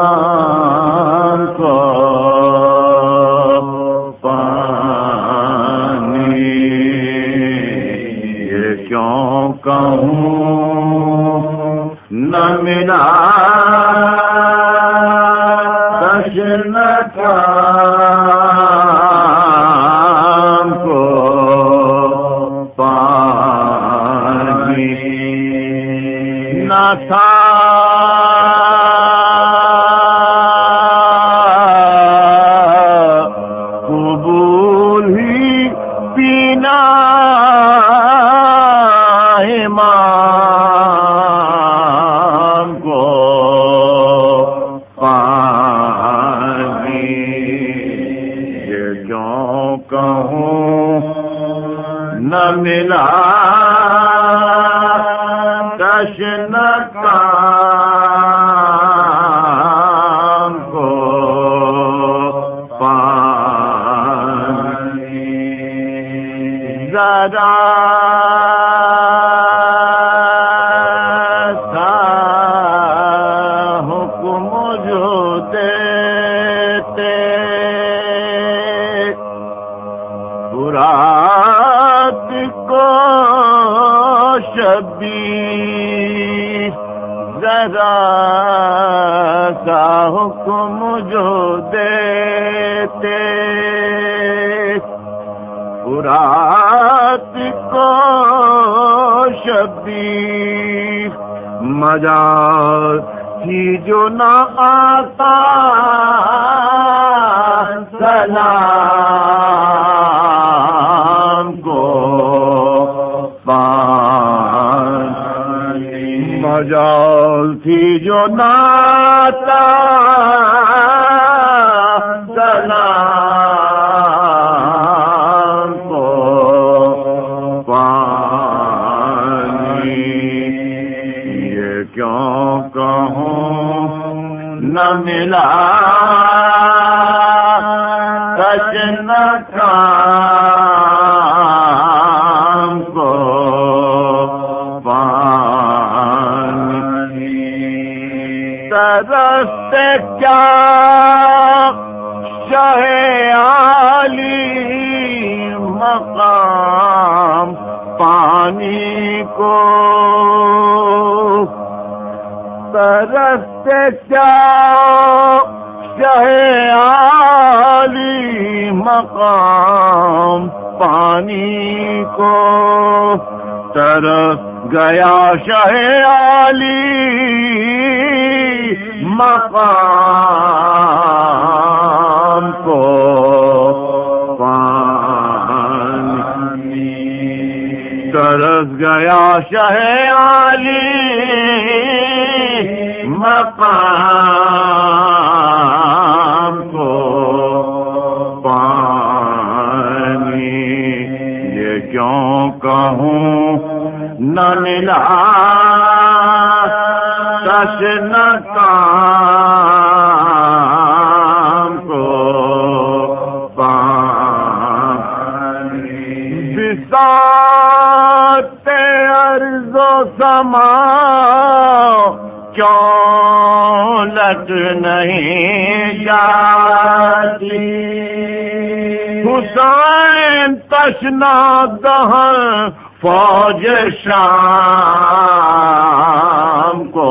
تشنکان کو پانی یہ کیوں کہوں نہ ملا تشنکان کو پانی نہ تھا قبول ہی پینا امام کو پانی یہ کیوں کہوں نہ ملا تشنکان کو پانی ذرا سا حکم جو دیتے برات کو شبی ذرا سا حکم جو دیتے برات کو شبی مجاز تھی جو نہ آتا سلام کو پانی مجال تھی جو نہ آتا سلام کو پانی یہ کیوں کہوں نہ ملا تشنکان کو پانی ترستے کیا شہ عالی مقام پانی کو ترستے کیا شہ عالی مقام پانی کو ترس گیا شہ عالی مقام کو پانی ترس گیا شہ عالی مقام کو پانی یہ کیوں کہوں نہ ملا تشنکان کو پانی بساط ارض و سما کیوں لٹ نہیں جاتی حسین تشنا دہن فوج شام کو